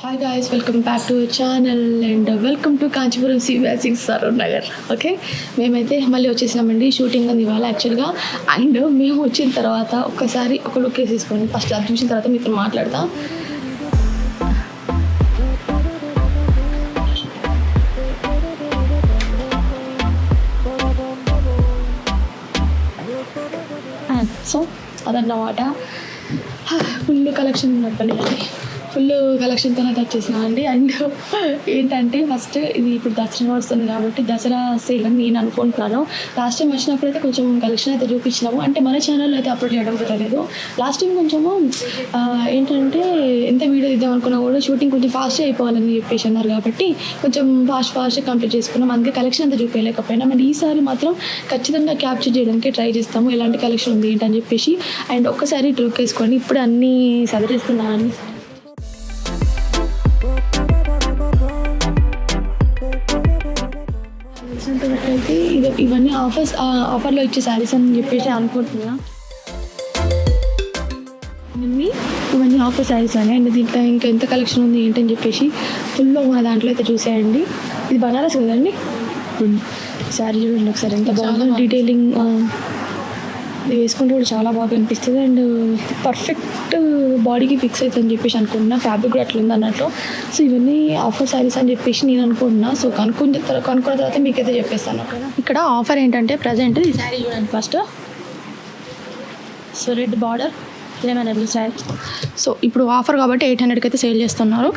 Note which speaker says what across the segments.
Speaker 1: Hi guys, welcome back to channel and welcome to Kanchipuram CBSE Saroor Nagar. Okay, మేమైతే మళ్ళీ వచ్చేసినామండి. Shooting ఉంది ఇవాళ యాక్చువల్గా. అండ్ మేము వచ్చిన తర్వాత ఒక్కసారి ఒక లుక్ వేసేసుకోండి. ఫస్ట్ అది చూసిన తర్వాత మీతో మాట్లాడతాం. సో అదన్నమాట. ఫుల్ కలెక్షన్ ఉన్నప్పటి ఫుల్ కలెక్షన్తో అయితే వచ్చేసినా అండి. అండ్ ఏంటంటే ఫస్ట్ ఇది ఇప్పుడు దసరా వస్తుంది కాబట్టి దసరా సేల్ అని నేను అనుకుంటున్నాను. లాస్ట్ టైం వచ్చినప్పుడు అయితే కొంచెం కలెక్షన్ అయితే చూపించినాము. అంటే మన ఛానల్లో అయితే అప్లోడ్ చేయడం కుదరలేదు. లాస్ట్ టైం కొంచెము ఏంటంటే ఎంత వీడియో ఇద్దాం అనుకున్నా కూడా షూటింగ్ కొంచెం ఫాస్ట్గా అయిపోవాలని చెప్పేసి అన్నారు కాబట్టి కొంచెం ఫాస్ట్గా కంప్లీట్ చేసుకున్నాం. అందుకే కలెక్షన్ అంతా చూపించలేకపోయినాం. అండ్ ఈసారి మాత్రం ఖచ్చితంగా క్యాప్చర్ చేయడానికి ట్రై చేస్తాము ఎలాంటి కలెక్షన్ ఉంది ఏంటని చెప్పేసి. అండ్ ఒక్కసారి లుక్ వేసుకొని ఇప్పుడు అన్నీ సదరిస్తున్నాను. అయితే ఇవన్నీ ఆఫర్లో ఇచ్చే శారీస్ అని చెప్పేసి అనుకుంటున్నా. ఇవన్నీ ఆఫర్ శారీస్ అని. అండ్ దీంట్లో ఇంకా ఎంత కలెక్షన్ ఉంది ఏంటని చెప్పేసి ఫుల్లో మన దాంట్లో అయితే చూసేయండి. ఇది బనారస్ కదండి. శారీ చూడండి ఒకసారి ఎంత బాగుందో. డీటెయిలింగ్ ఇది వేసుకుంటే కూడా చాలా బాగా అనిపిస్తుంది. అండ్ పర్ఫెక్ట్ బాడీకి ఫిక్స్ అవుతుందని చెప్పేసి అనుకుంటున్నా. ఫ్యాబ్రిక్ కూడా అట్లా ఉంది అన్నట్లు. సో ఇవన్నీ ఆఫర్ శారీస్ అని చెప్పేసి నేను అనుకుంటున్నా. సో కనుక్కున్న తర్వాత మీకైతే చెప్పేస్తాను. ఇక్కడ ఆఫర్ ఏంటంటే ప్రజెంట్ ఈ శారీ చూడండి first. So red border lemon sari. So ఇప్పుడు ఆఫర్ కాబట్టి 800కి అయితే సేల్ చేస్తున్నారు.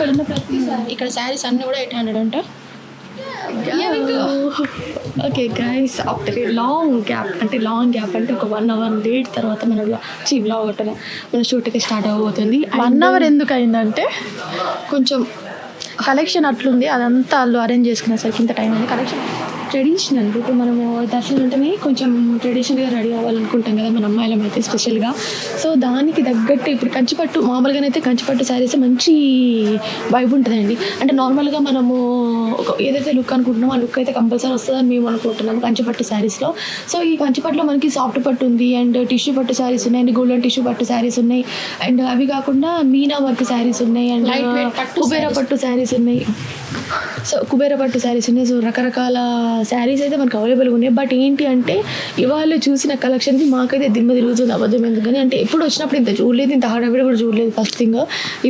Speaker 1: ఇక్కడ శారీస్ అన్నీ కూడా 800 అంట. Okay guys, after long gap అంటే ఒక 1 hour లేట్ తర్వాత మన బ్లాగ్ ఒకటి మన షూట్ అయితే స్టార్ట్ అవ్వబోతుంది. 1 hour ఎందుకు అయిందంటే కొంచెం కలెక్షన్ అట్లుంది. అదంతా వాళ్ళు అరేంజ్ చేసుకునేసరికి ఇంత టైం ఉంది. Collection traditional. ఇప్పుడు మనము దర్శనం అంటేనే కొంచెం ట్రెడిషనల్గా రెడీ అవ్వాలనుకుంటాం కదా మన అమ్మాయిలం అయితే స్పెషల్గా. సో దానికి తగ్గట్టు ఇప్పుడు కంచిపట్టు మామూలుగానైతే కంచిపట్టు శారీస్ మంచి వైబ్ ఉంటుందండి. అంటే నార్మల్గా మనము ఏదైతే లుక్ అనుకుంటున్నామో ఆ లుక్ అయితే కంపల్సరీ వస్తుందని మేము అనుకుంటున్నాము కంచిపట్టు శారీస్లో. సో ఈ కంచిపట్టులో మనకి సాఫ్ట్ పట్టు ఉంది, అండ్ టిష్యూ పట్టు శారీస్ ఉన్నాయి, అండ్ గోల్డెన్ టిష్యూ పట్టు శారీస్ ఉన్నాయి, అండ్ అవి కాకుండా మీనా వర్క్ శారీస్ ఉన్నాయి, అండ్ కుబేర పట్టు శారీస్ ఉన్నాయి. సో కుబేర పట్టు శారీస్ ఉన్నాయి. సో రకరకాల శారీస్ అయితే మనకు అవైలబుల్గా ఉన్నాయి. బట్ ఏంటి అంటే ఇవాళ చూసిన కలెక్షన్కి మాకైతే దిమ్మ తిరుగుతుంది. అబద్ధం ఎందుకని అంటే ఎప్పుడు వచ్చినప్పుడు ఇంత చూడలేదు, ఇంత హడావిడి కూడా చూడలేదు ఫస్ట్ థింగ్.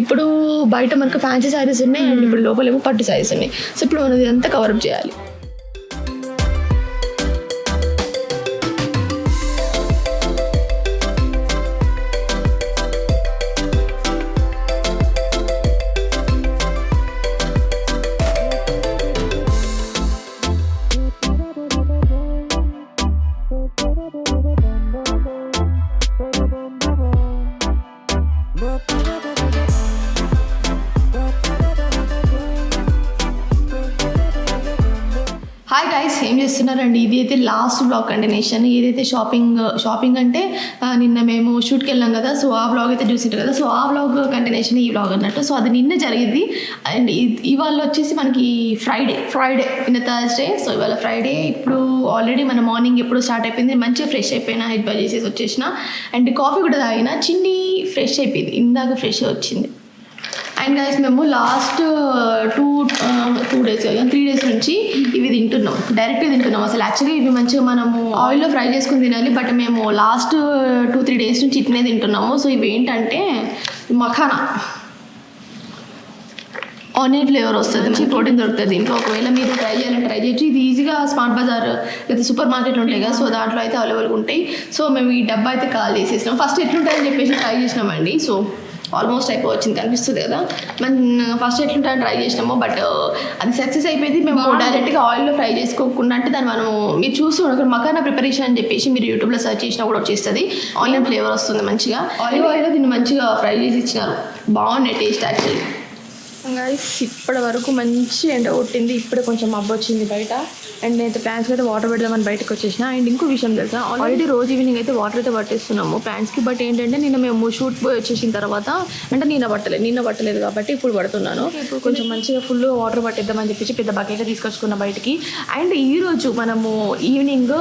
Speaker 1: ఇప్పుడు బయట మనకు ఫ్యాన్సీ శారీస్ ఉన్నాయి, అండ్ ఇప్పుడు లోపలేమో పట్టు శారీస్ ఉన్నాయి. సో ఇప్పుడు మనం ఇదంతా కవరప్ చేయాలి. హాయ్ గైస్, ఏం చేస్తున్నారండి? ఇది అయితే లాస్ట్ బ్లాగ్ కంటిన్యూషన్. ఏదైతే షాపింగ్ అంటే నిన్న మేము షూట్కి వెళ్ళాం కదా. సో ఆ బ్లాగ్ అయితే చూసింటారు కదా. సో ఆ బ్లాగ్ కంటిన్యూషన్ ఈ బ్లాగ్ అన్నట్టు. సో అది నిన్న జరిగింది. అండ్ ఇవాళ వచ్చేసి మనకి ఫ్రైడే నిన్న థర్స్డే. సో ఇవాళ ఫ్రైడే. ఇప్పుడు ఆల్రెడీ మన మార్నింగ్ ఎప్పుడు స్టార్ట్ అయిపోయింది. మంచిగా ఫ్రెష్ అయిపోయినా, హెడ్ బాత్ చేసేసి వచ్చేసిన. అండ్ కాఫీ కూడా తాగిన. చిన్ని ఫ్రెష్ అయిపోయింది, ఇందాక ఫ్రెష్ వచ్చింది. అండ్ గైస్ మేము లాస్ట్ 2 days 3 days నుంచి ఇవి డైరెక్ట్గా తింటున్నాం. అసలు యాక్చువల్లీ ఇవి మంచిగా మనము ఆయిల్లో ఫ్రై చేసుకుని తినాలి. బట్ మేము లాస్ట్ 2-3 days నుంచి ఇట్నే తింటున్నాము. సో ఇవి ఏంటంటే మఖానా ఆనియన్ ఫ్లేవర్ వస్తుంది, మంచి ప్రోటీన్ దొరుకుతుంది దీంట్లో. ఒకవేళ మీరు ట్రై చేయాలంటే ట్రై చేయొచ్చు. ఇది ఈజీగా స్మార్ట్ బజార్ లేదా సూపర్ మార్కెట్లు ఉంటాయి కదా. సో దాంట్లో అయితే అవైలబుల్గా ఉంటాయి. సో మేము ఈ డబ్బా అయితే కాల్ చేసేసినాం. ఫస్ట్ ఎట్లుంటాయని చెప్పేసి ట్రై చేసినామండి. సో ఆల్మోస్ట్ అయిపోవచ్చింది, కనిపిస్తుంది కదా. మనం ఫస్ట్ ఎట్లుంటాయని ట్రై చేసినాము. బట్ అది సక్సెస్ అయిపోయింది. మేము డైరెక్ట్గా ఆయిల్లో ఫ్రై చేసుకోకుండా అంటే దాన్ని మనం మీరు చూస్తున్నారు మఖానా ప్రిపరేషన్ అని చెప్పేసి మీరు యూట్యూబ్లో సెర్చ్ చేసినా కూడా వచ్చేస్తుంది. ఆనియన్ ఫ్లేవర్ వస్తుంది మంచిగా. ఆయిల్లో దీన్ని మంచిగా ఫ్రై చేసి ఇచ్చినారు. బాగున్నాయి టేస్ట్ యాక్చువల్లీ. గైస్ ఇప్పటి వరకు మంచి ఎండ కొట్టింది. ఇప్పుడే కొంచెం మబ్బు వచ్చింది బయట. అండ్ నేనైతే ప్లాంట్స్కి అయితే వాటర్ పెడదామని బయటకు వచ్చేసిన. అండ్ ఇంకో విషయం తెలుసా, ఆల్రెడీ రోజు ఈవినింగ్ అయితే వాటర్ అయితే పట్టేస్తున్నాము ప్లాంట్స్కి. బట్ ఏంటంటే నిన్న మేము షూట్ పోయి వచ్చేసిన తర్వాత అంటే నిన్న పట్టలేదు కాబట్టి ఇప్పుడు పడుతున్నాను. ఇప్పుడు కొంచెం మంచిగా ఫుల్ వాటర్ పట్టేద్దామని చెప్పేసి పెద్ద బకెట్ తీసుకొచ్చుకున్న బయటికి. అండ్ ఈరోజు మనము ఈవినింగ్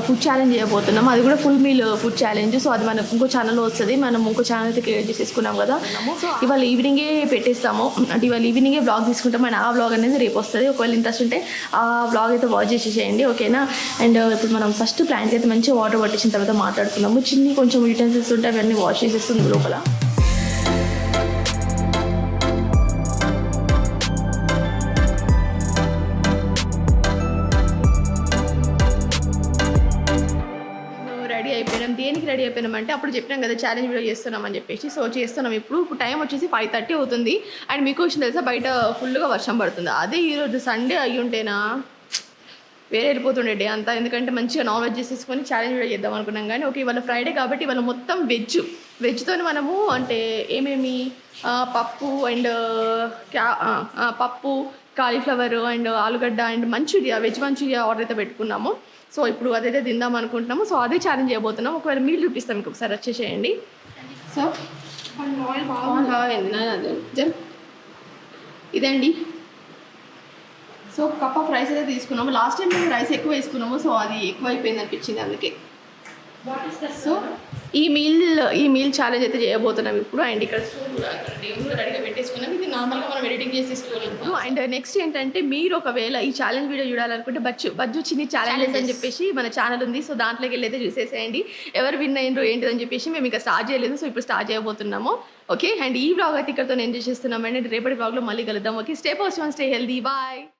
Speaker 1: ఫుడ్ ఛాలెంజ్ చేయబోతున్నాం. అది కూడా full meal food challenge. So అది మనకు ఇంకో ఛానల్లో వస్తుంది. మనం ఇంకో ఛానల్ అయితే క్రియేట్ చేసేసుకున్నాం కదా. సో ఇవాళ ఈవినింగే పెట్టేస్తాము. అంటే ఇవాళ ఇవాళ ఈవినింగే బ్లాగ్ తీసుకుంటాం అండ్ ఆ బ్లాగ్ అనేది రేపు వస్తుంది. ఒకవేళ ఇంట్రెస్ట్ ఉంటే ఆ బ్లాగ్ అయితే వాచ్ చేసేసేయండి, ఓకేనా. అండ్ ఇప్పుడు మనం ఫస్ట్ ప్లాంట్కి అయితే మంచిగా వాటర్ పట్టించిన తర్వాత మాట్లాడుకుందాము. చిన్ని కొంచెం యూటెన్సిల్స్ ఉంటే అవన్నీ వాష్ చేసేస్తుంది లోపల. రెడీ అయిపోయినాం. దేనికి రెడీ అయిపోయినామంటే అప్పుడు చెప్పినాం కదా ఛాలెంజ్ వీడియో చేస్తున్నామని చెప్పేసి. సో చేస్తున్నాం. ఇప్పుడు టైం వచ్చేసి 5:30 అవుతుంది. అండ్ మీకు వచ్చిన తెలుసా బయట ఫుల్గా వర్షం పడుతుంది. అదే ఈరోజు సండే అయ్యి ఉంటేనా వేరే వెళ్ళిపోతుండే డే అంతా, ఎందుకంటే మంచిగా నాన్ వెజ్ చేసేసుకొని ఛాలెంజ్ వీడియో చేద్దాం అనుకున్నాం. కానీ ఓకే ఇవాళ ఫ్రైడే కాబట్టి ఇవాళ మొత్తం వెజ్తో మనము అంటే ఏమేమి పప్పు అండ్ పప్పు, కాలీఫ్లవర్ అండ్ ఆలుగడ్డ and manchuria, veg manchuria order అయితే పెట్టుకున్నాము. సో ఇప్పుడు అదైతే తిందాం అనుకుంటున్నాము. సో అదే ఛాలెంజ్ చేయబోతున్నాం. ఒకవేళ మీరు చూపిస్తాం మీకు ఒకసారి వచ్చేసేయండి. సో ఇదండి. సో కప్ ఆఫ్ రైస్ అయితే తీసుకున్నాము. లాస్ట్ టైం మేము రైస్ ఎక్కువ వేసుకున్నాము, సో అది ఎక్కువ అయిపోయింది అనిపించింది అందుకే. సో ఈ మీల్ ఛాలెంజ్ అయితే చేయబోతున్నాం ఇప్పుడు. అండ్ ఇక్కడ స్టూల్ రెడీగా పెట్టేసుకున్నాం. ఇది నార్మల్గా మనం ఎడిటింగ్ చేసి స్టూల్. అండ్ నెక్స్ట్ ఏంటంటే మీరు ఒకవేళ ఈ ఛాలెంజ్ వీడియో చూడాలనుకుంటే బజ్జు చిన్ని ఛాలెంజెస్ అని చెప్పేసి మన ఛానల్ ఉంది. సో దాంట్లోకి వెళ్ళి అయితే చూసేసేయండి ఎవరు విన్ అయ్యిండ్రు ఏంటిదని చెప్పేసి. మేము ఇంకా స్టార్ట్ చేయలేదు, సో ఇప్పుడు స్టార్ట్ చేయబోతున్నాము, ఓకే. అండ్ ఈ బ్లాగ్ అయితే ఇక్కడతో నేను చేసేస్తున్నాం. అండ్ రేపటి బ్లాగ్లో మళ్ళీ కలుద్దాం, okay. Stay positive, stay healthy, bye.